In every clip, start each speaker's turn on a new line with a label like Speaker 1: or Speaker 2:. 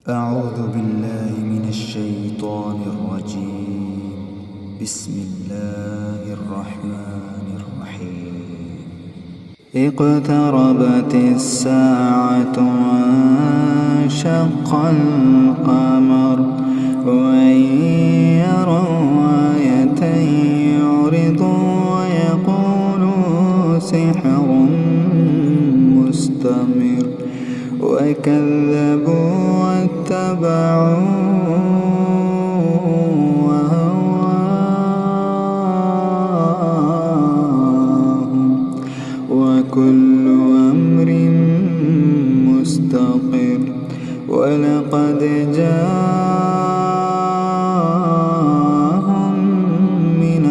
Speaker 1: أعوذ بالله من الشيطان الرجيم. بسم الله الرحمن الرحيم. اقتربت الساعة وانشق القمر وإن يروا آية يعرضوا ويقولوا سحر مستمر وكذبوا واتبعوا أهواءهم وكل أمر مستقر ولقد جاءهم من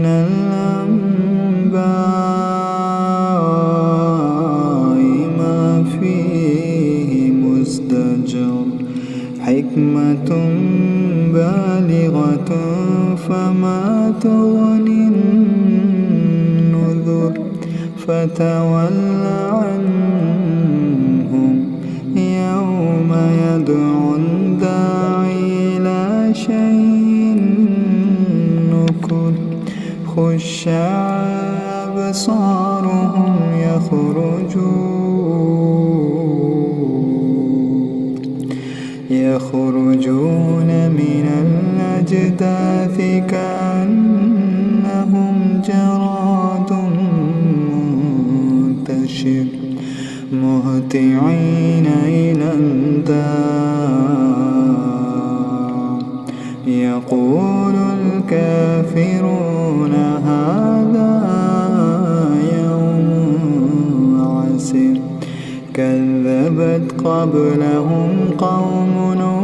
Speaker 1: الأنباء ما فيه مزدجر حكمة بالغة فما تغني النذر فتول عنهم يوم يدعو الداعي إلى شيء نكر خش أبصارهم يخرجون من الأجداث كأنهم جراد منتشر مهطعين إلى الداع يقول الكافرون هذا يوم عسر كذبت قبلهم قوم نوح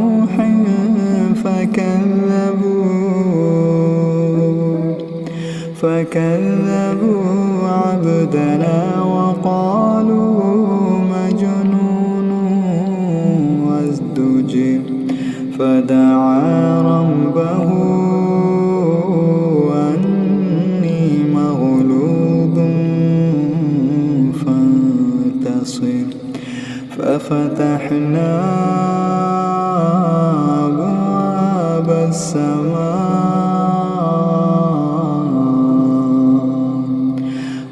Speaker 1: فكذبوا عبدنا وقالوا مجنون وازدجر فدعا ربه أني مغلوب فانتصر ففتحنا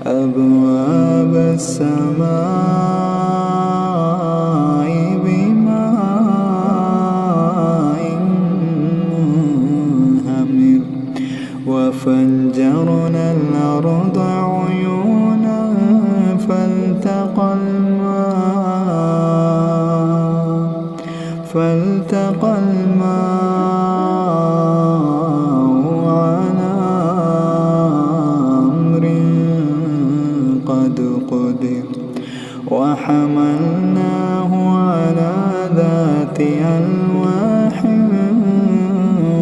Speaker 1: أبواب السماء بماء منهمر وفجرنا الأرض عيونا فالتقى الماء على أمر قد قدر وحملناه على ذات ألواح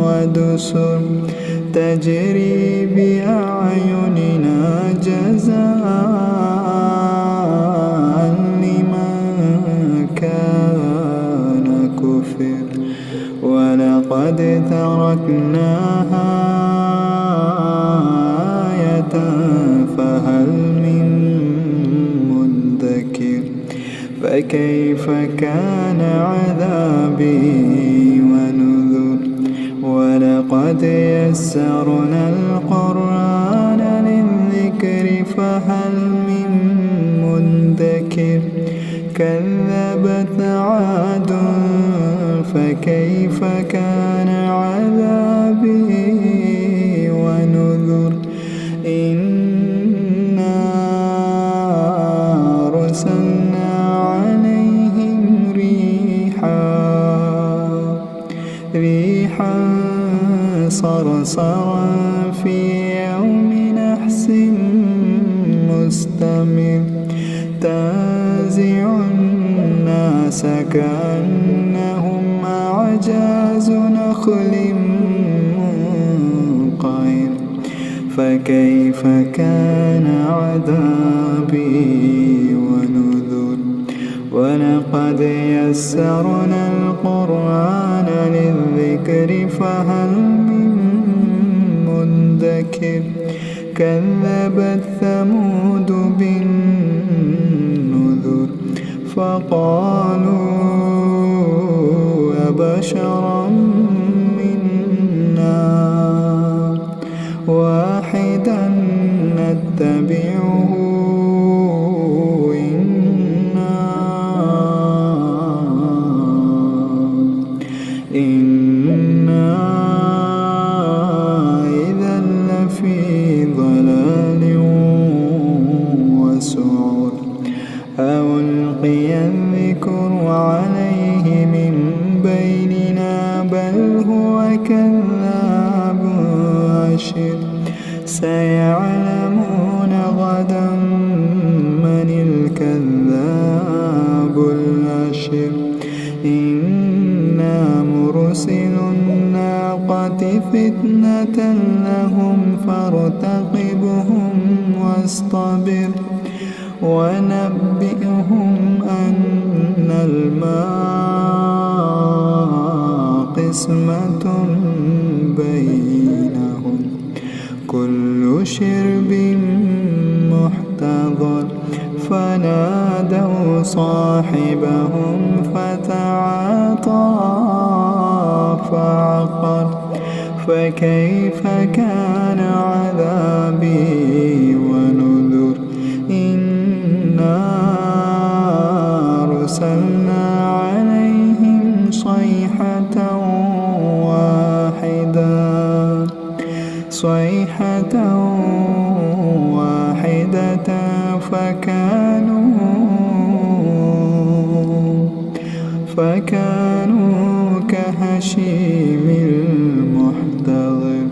Speaker 1: ودسر تجري بأعيننا جزاء لمن كان كفر ولقد تركناها آية فهل من مدكر فكيف كان عذابي ونذر ولقد يسرنا القرآن للذكر فهل من مدكر كذبت عاد فكيف كان عذابي ونذر إنا أرسلنا عليهم ريحا صرصرا في يوم نحس مستمر تنزع الناس كأنهم أعجاز نخل منقعر فكيف كان عذابي ونذر ولقد يسرنا القرآن للذكر فهل من مدكر كذبت ثمود بالنذر فقالوا أبشرا منا واحدا نتبعه إنا إذا لفي ضلال وسعر ألقي الذكر عليه من بيننا بل هو كذاب أشر سيعلمون غدا من الكذاب الأشر إنا مرسل الناقة فتنة لهم فارتقبهم واصطبر ونبئهم أن الماء قسمة بينهم كل شرب محتضر فنادوا صاحبهم فتعاطى فعقر فكيف كان عذابي ونذر إنا أرسلنا عليهم صيحة واحدة فكانوا كهشيم المحتضر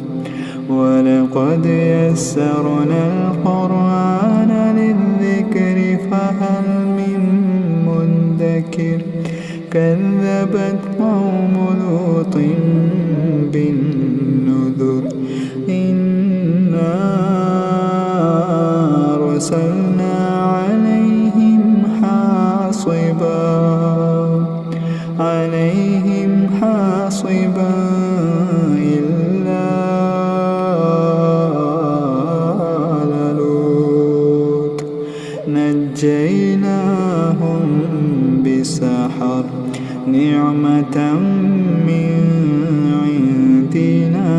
Speaker 1: ولقد يسرنا القرآن للذكر فهل من مدكر كذبت قوم لوط بالنذر إنا أرسلنا عليهم حاصبا إلا آل لوط نجيناهم بسحر نعمة من عندنا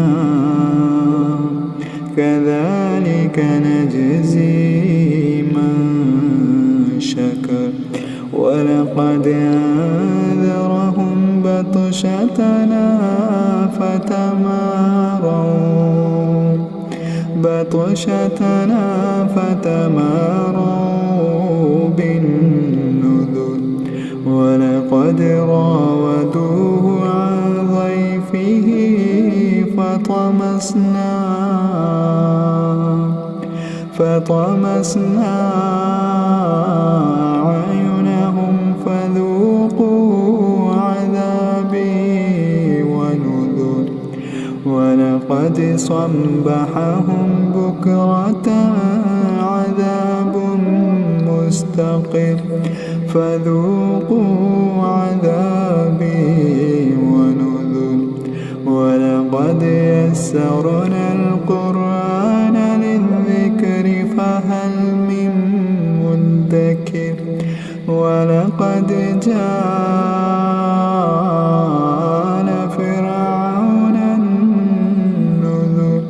Speaker 1: كذلك نجزي من شكر ولقد أنذرهم بطشتنا فتماروا بالنذر ولقد راودوه عن ضيفه فطمسنا أعينهم فذوقوا عذابي ونذر ولقد صبحهم بكرة عذاب مستقر فذوقوا عذابي ونذر ولقد يسرنا القرآن للذكر فهل من مدكر ولقد جاء فرعون النذر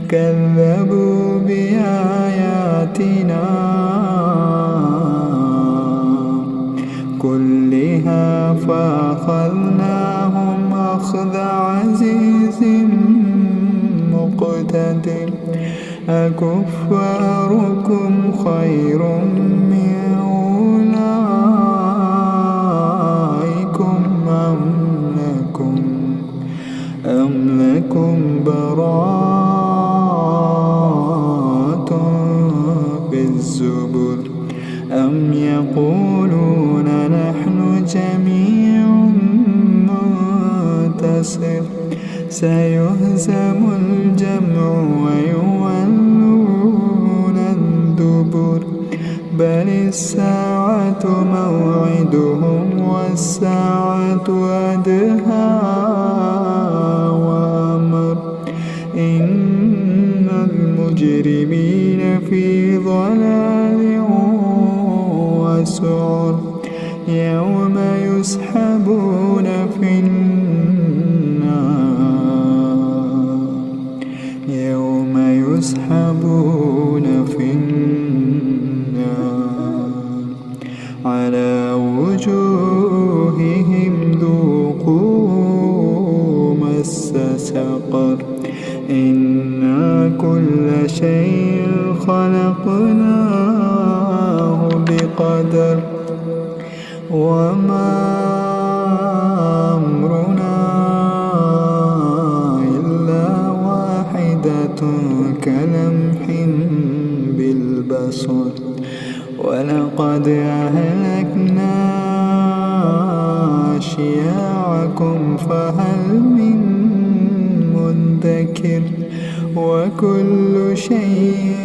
Speaker 1: كذبوا بآياتنا كلها فأخذناهم أخذ عزيز مقتدر أكفاركم خير من أولئكم أم لكم براءة في الزبر أم يقولون نحن جميع منتصر سيهزم الجمع ويولون الدبر بل الساعة موعدهم والساعة أدهى وأمر إن المجرمين في ضلال وسعر يوم يسحبون في النار يوم يسحبون في النار على وجوههم ذوقوا مس سقر إنا كل شيء خلقناه بقدر وما أمرنا إلا واحدة كلمح بالبصر ولقد أهلكنا أشياعكم فهل من مدكر وكل شيء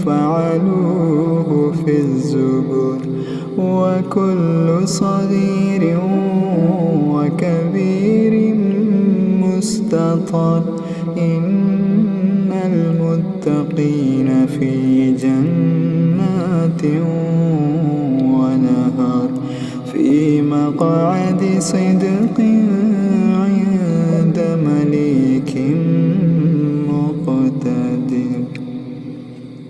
Speaker 1: فعلوه في الزبر وكل صغير وكبير مستطر إن المتقين في جنات ونهر في مقعد صدق